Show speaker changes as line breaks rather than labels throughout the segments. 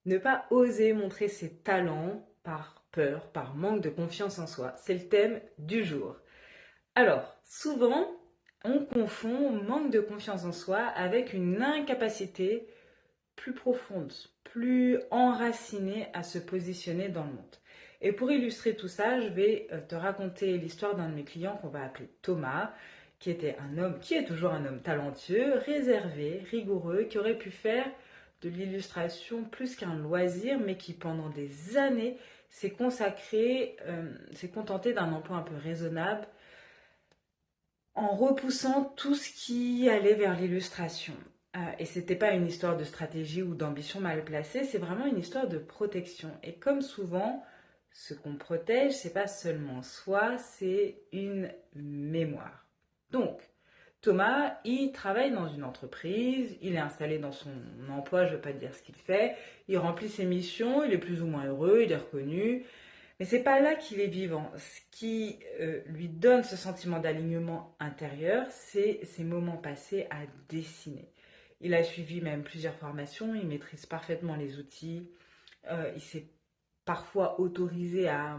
Ne pas oser montrer ses talents par peur, par manque de confiance en soi. C'est le thème du jour. Alors, souvent, on confond manque de confiance en soi avec une incapacité plus profonde, plus enracinée à se positionner dans le monde. Et pour illustrer tout ça, je vais te raconter l'histoire d'un de mes clients qu'on va appeler Thomas, qui était un homme, qui est toujours un homme talentueux, réservé, rigoureux, qui aurait pu faire de l'illustration plus qu'un loisir, mais qui pendant des années s'est consacré, s'est contenté d'un emploi un peu raisonnable, en repoussant tout ce qui allait vers l'illustration. Et c'était pas une histoire de stratégie ou d'ambition mal placée, c'est vraiment une histoire de protection. Et comme souvent, ce qu'on protège, c'est pas seulement soi, c'est une mémoire. Donc, Thomas, il travaille dans une entreprise, il est installé dans son emploi, je ne veux pas te dire ce qu'il fait, il remplit ses missions, il est plus ou moins heureux, il est reconnu, mais c'est pas là qu'il est vivant. Ce qui lui donne ce sentiment d'alignement intérieur, c'est ces moments passés à dessiner. Il a suivi même plusieurs formations, il maîtrise parfaitement les outils, il s'est parfois autorisé à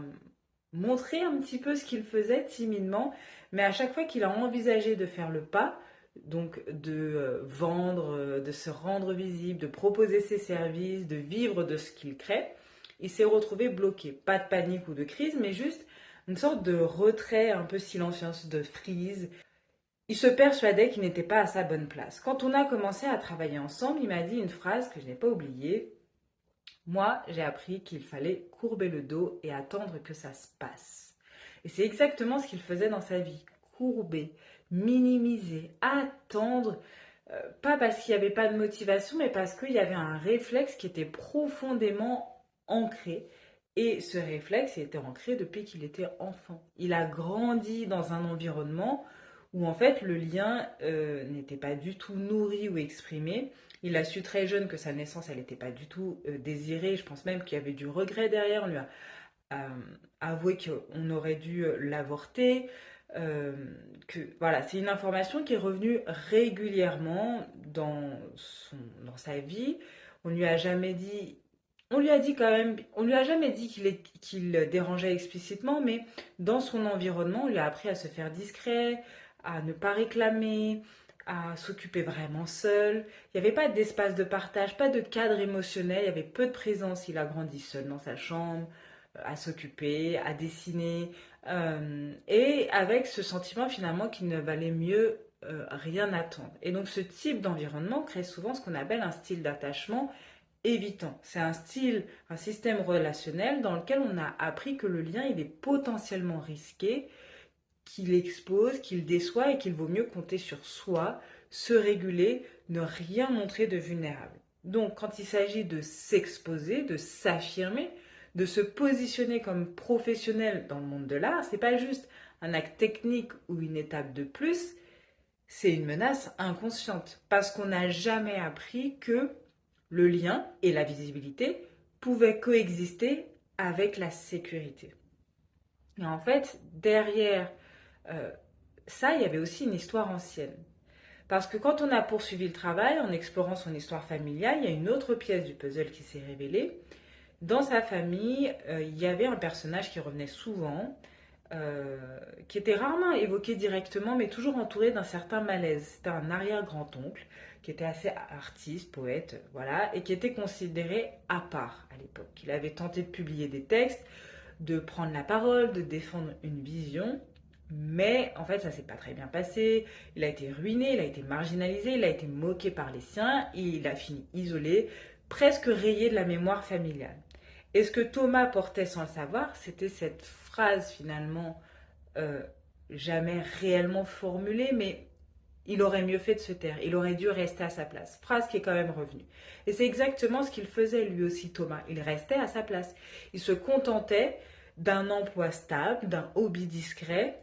montrer un petit peu ce qu'il faisait timidement, mais à chaque fois qu'il a envisagé de faire le pas, donc de vendre, de se rendre visible, de proposer ses services, de vivre de ce qu'il crée, il s'est retrouvé bloqué. Pas de panique ou de crise, mais juste une sorte de retrait un peu silencieux, de freeze. Il se persuadait qu'il n'était pas à sa bonne place. Quand on a commencé à travailler ensemble, il m'a dit une phrase que je n'ai pas oubliée. Moi, j'ai appris qu'il fallait courber le dos et attendre que ça se passe. Et c'est exactement ce qu'il faisait dans sa vie. Courber, minimiser, attendre, pas parce qu'il n'y avait pas de motivation, mais parce qu'il y avait un réflexe qui était profondément ancré. Et ce réflexe était ancré depuis qu'il était enfant. Il a grandi dans un environnement où en fait le lien n'était pas du tout nourri ou exprimé. Il a su très jeune que sa naissance, elle n'était pas du tout désirée. Je pense même qu'il y avait du regret derrière. On lui a euh, avoué qu'on aurait dû l'avorter. Euh, voilà, c'est une information qui est revenue régulièrement dans sa vie. On lui a jamais dit, on lui a dit quand même, on lui a jamais dit qu'il dérangeait explicitement, mais dans son environnement, on lui a appris à se faire discret, à ne pas réclamer, à s'occuper vraiment seul. Il n'y avait pas d'espace de partage, pas de cadre émotionnel, il y avait peu de présence. Il a grandi seul dans sa chambre, à s'occuper, à dessiner, et avec ce sentiment finalement qu'il ne valait mieux rien attendre. Et donc ce type d'environnement crée souvent ce qu'on appelle un style d'attachement évitant. C'est un style, un système relationnel dans lequel on a appris que le lien il est potentiellement risqué, qu'il expose, qu'il déçoit et qu'il vaut mieux compter sur soi, se réguler, ne rien montrer de vulnérable. Donc quand il s'agit de s'exposer, de s'affirmer, de se positionner comme professionnel dans le monde de l'art, c'est pas juste un acte technique ou une étape de plus, c'est une menace inconsciente parce qu'on n'a jamais appris que le lien et la visibilité pouvaient coexister avec la sécurité. Et en fait, derrière euh, ça, il y avait aussi une histoire ancienne. Parce que quand on a poursuivi le travail en explorant son histoire familiale, il y a une autre pièce du puzzle qui s'est révélée. Dans sa famille, il y avait un personnage qui revenait souvent, qui était rarement évoqué directement, mais toujours entouré d'un certain malaise. C'était un arrière-grand-oncle qui était assez artiste, poète, voilà, et qui était considéré à part à l'époque. Il avait tenté de publier des textes, de prendre la parole, de défendre une vision, mais en fait ça s'est pas très bien passé. Il a été ruiné, il a été marginalisé, il a été moqué par les siens et il a fini isolé, presque rayé de la mémoire familiale. Et ce que Thomas portait sans le savoir, c'était cette phrase finalement euh, jamais réellement formulée, mais il aurait mieux fait de se taire, il aurait dû rester à sa place. Phrase qui est quand même revenue. Et c'est exactement ce qu'il faisait lui aussi, Thomas. Il restait à sa place. Il se contentait d'un emploi stable, d'un hobby discret,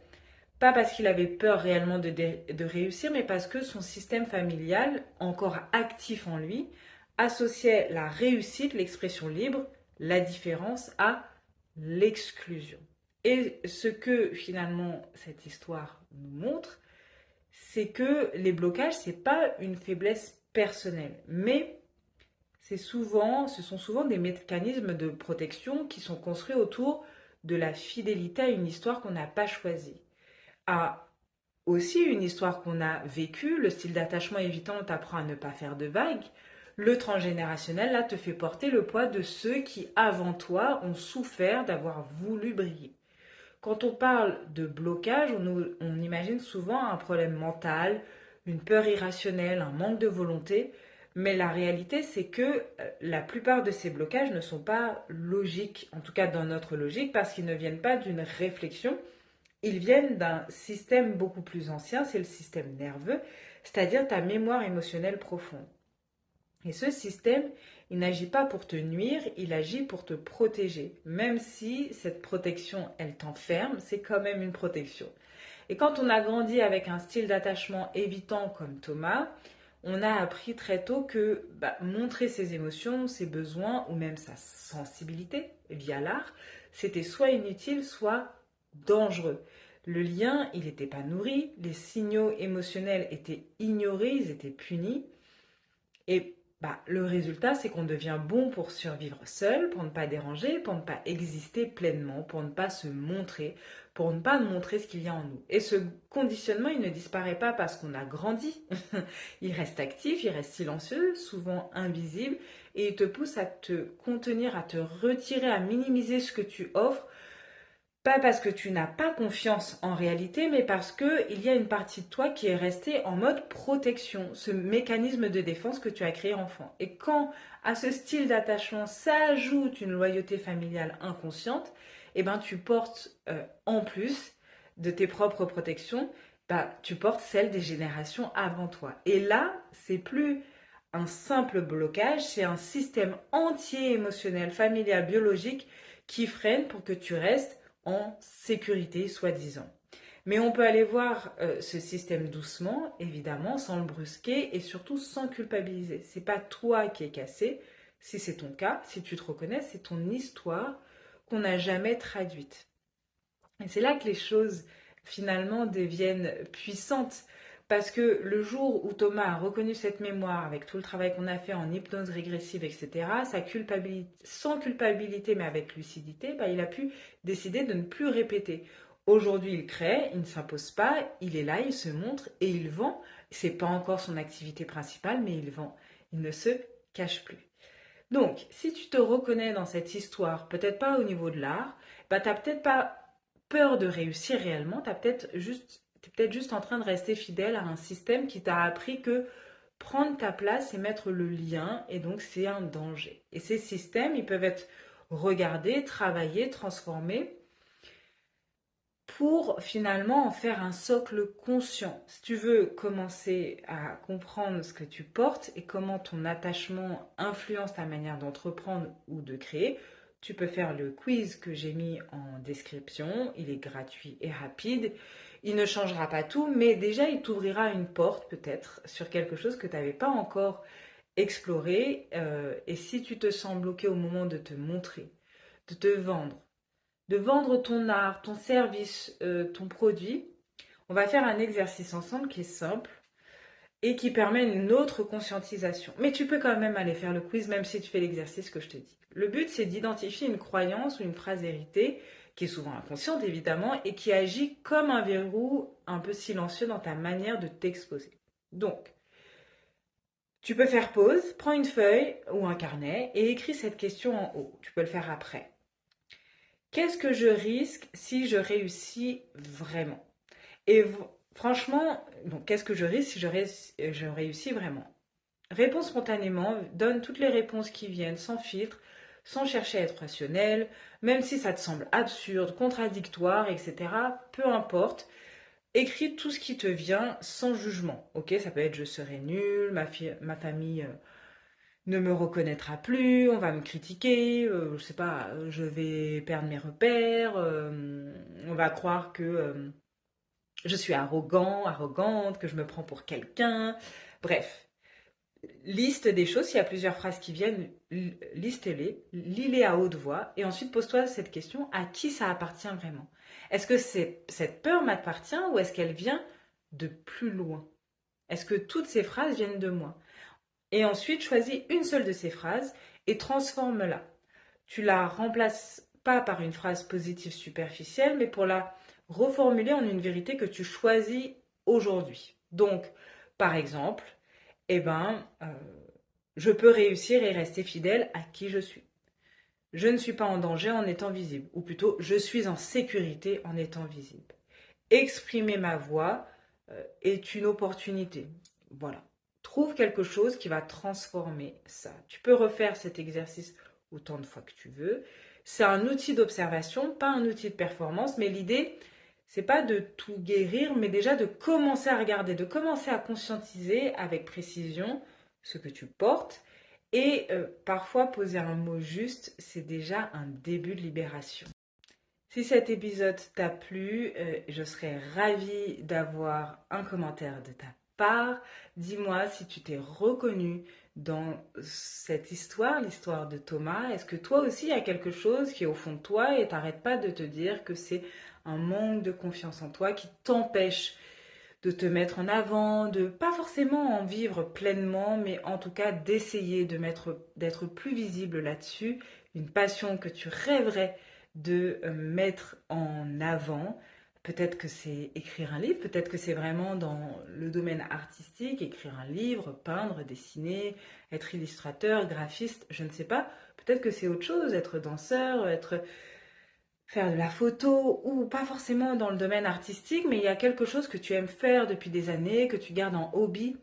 pas parce qu'il avait peur réellement de réussir, mais parce que son système familial, encore actif en lui, associait la réussite, l'expression libre, la différence à l'exclusion. Et ce que finalement cette histoire nous montre, c'est que les blocages, c'est pas une faiblesse personnelle, mais Ce sont souvent des mécanismes de protection qui sont construits autour de la fidélité à une histoire qu'on n'a pas choisie. À aussi une histoire qu'on a vécue, le style d'attachement évitant t'apprend à ne pas faire de vagues. Le transgénérationnel, là, te fait porter le poids de ceux qui, avant toi, ont souffert d'avoir voulu briller. Quand on parle de blocage, on imagine souvent un problème mental, une peur irrationnelle, un manque de volonté, mais la réalité, c'est que la plupart de ces blocages ne sont pas logiques, en tout cas dans notre logique, parce qu'ils ne viennent pas d'une réflexion, ils viennent d'un système beaucoup plus ancien, c'est le système nerveux, c'est-à-dire ta mémoire émotionnelle profonde. Et ce système, il n'agit pas pour te nuire, il agit pour te protéger. Même si cette protection, elle t'enferme, c'est quand même une protection. Et quand on a grandi avec un style d'attachement évitant comme Thomas, on a appris très tôt que montrer ses émotions, ses besoins ou même sa sensibilité via l'art, c'était soit inutile, soit dangereux. Le lien, il n'était pas nourri, les signaux émotionnels étaient ignorés, ils étaient punis. Et le résultat, c'est qu'on devient bon pour survivre seul, pour ne pas déranger, pour ne pas exister pleinement, pour ne pas se montrer, pour ne pas montrer ce qu'il y a en nous. Et ce conditionnement, il ne disparaît pas parce qu'on a grandi. Il reste actif, il reste silencieux, souvent invisible, et il te pousse à te contenir, à te retirer, à minimiser ce que tu offres. Pas parce que tu n'as pas confiance en réalité, mais parce qu'il y a une partie de toi qui est restée en mode protection, ce mécanisme de défense que tu as créé enfant. Et quand à ce style d'attachement s'ajoute une loyauté familiale inconsciente, tu portes en plus de tes propres protections, tu portes celles des générations avant toi. Et là, c'est plus un simple blocage, c'est un système entier émotionnel, familial, biologique qui freine pour que tu restes en sécurité, soi-disant. Mais on peut aller voir ce système doucement, évidemment, sans le brusquer et surtout sans culpabiliser. C'est pas toi qui es cassé, si c'est ton cas, si tu te reconnais, c'est ton histoire qu'on n'a jamais traduite. Et c'est là que les choses finalement deviennent puissantes. Parce que le jour où Thomas a reconnu cette mémoire, avec tout le travail qu'on a fait en hypnose régressive, etc., sans culpabilité mais avec lucidité, il a pu décider de ne plus répéter. Aujourd'hui, il crée, il ne s'impose pas, il est là, il se montre et il vend. C'est pas encore son activité principale, mais il vend. Il ne se cache plus. Donc, si tu te reconnais dans cette histoire, peut-être pas au niveau de l'art, t'as peut-être pas peur de réussir réellement, t'es peut-être juste en train de rester fidèle à un système qui t'a appris que prendre ta place et mettre le lien, et donc c'est un danger. Et ces systèmes, ils peuvent être regardés, travaillés, transformés pour finalement en faire un socle conscient. Si tu veux commencer à comprendre ce que tu portes et comment ton attachement influence ta manière d'entreprendre ou de créer, tu peux faire le quiz que j'ai mis en description. Il est gratuit et rapide. Il ne changera pas tout, mais déjà il t'ouvrira une porte peut-être sur quelque chose que tu n'avais pas encore exploré. Et si tu te sens bloqué au moment de te montrer, de vendre ton art, ton service, ton produit, on va faire un exercice ensemble qui est simple et qui permet une autre conscientisation. Mais tu peux quand même aller faire le quiz même si tu fais l'exercice que je te dis. Le but, c'est d'identifier une croyance ou une phrase héritée qui est souvent inconsciente évidemment et qui agit comme un verrou un peu silencieux dans ta manière de t'exposer. Donc, tu peux faire pause, prends une feuille ou un carnet et écris cette question en haut. Tu peux le faire après. Qu'est-ce que je risque si je réussis vraiment? Et franchement, donc qu'est-ce que je risque si je réussis vraiment? Réponds spontanément, donne toutes les réponses qui viennent sans filtre, sans chercher à être rationnel, même si ça te semble absurde, contradictoire, etc. Peu importe. Écris tout ce qui te vient sans jugement. Ok, ça peut être je serai nul, ma famille ne me reconnaîtra plus, on va me critiquer, je sais pas, je vais perdre mes repères, on va croire que je suis arrogant, arrogante, que je me prends pour quelqu'un. Bref, liste des choses, s'il y a plusieurs phrases qui viennent, liste-les, lis-les à haute voix et ensuite pose-toi cette question, à qui ça appartient vraiment? Est-ce que cette peur m'appartient ou est-ce qu'elle vient de plus loin? Est-ce que toutes ces phrases viennent de moi? Et ensuite, choisis une seule de ces phrases et transforme-la. Tu la remplaces pas par une phrase positive superficielle, mais pour la reformuler en une vérité que tu choisis aujourd'hui. Donc, par exemple, eh ben, je peux réussir et rester fidèle à qui je suis. Je ne suis pas en danger en étant visible, ou plutôt, je suis en sécurité en étant visible. Exprimer ma voix est une opportunité. Voilà. Trouve quelque chose qui va transformer ça. Tu peux refaire cet exercice autant de fois que tu veux. C'est un outil d'observation, pas un outil de performance, mais l'idée, c'est pas de tout guérir, mais déjà de commencer à regarder, de commencer à conscientiser avec précision ce que tu portes. Et parfois, poser un mot juste, c'est déjà un début de libération. Si cet épisode t'a plu, je serais ravie d'avoir un commentaire de ta part. Dis-moi si tu t'es reconnu dans cette histoire, l'histoire de Thomas. Est-ce que toi aussi il y a quelque chose qui est au fond de toi et t'arrêtes pas de te dire que c'est un manque de confiance en toi qui t'empêche de te mettre en avant, de pas forcément en vivre pleinement, mais en tout cas d'essayer d'être plus visible là-dessus, une passion que tu rêverais de mettre en avant. Peut-être que c'est écrire un livre, peut-être que c'est vraiment dans le domaine artistique, écrire un livre, peindre, dessiner, être illustrateur, graphiste, je ne sais pas. Peut-être que c'est autre chose, être danseur, faire de la photo ou pas forcément dans le domaine artistique, mais il y a quelque chose que tu aimes faire depuis des années, que tu gardes en hobby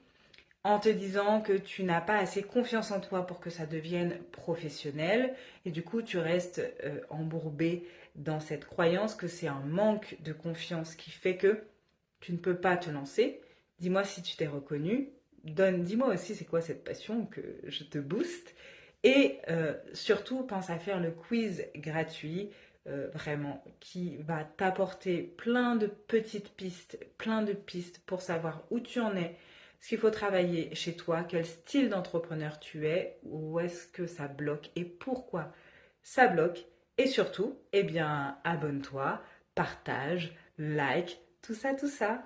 en te disant que tu n'as pas assez confiance en toi pour que ça devienne professionnel et du coup tu restes embourbé dans cette croyance que c'est un manque de confiance qui fait que tu ne peux pas te lancer. Dis-moi si tu t'es reconnu. Dis-moi aussi c'est quoi cette passion que je te booste. Et surtout, pense à faire le quiz gratuit, vraiment, qui va t'apporter plein de pistes pour savoir où tu en es, ce qu'il faut travailler chez toi, quel style d'entrepreneur tu es, où est-ce que ça bloque et pourquoi ça bloque. Et surtout, eh bien, abonne-toi, partage, like, tout ça, tout ça.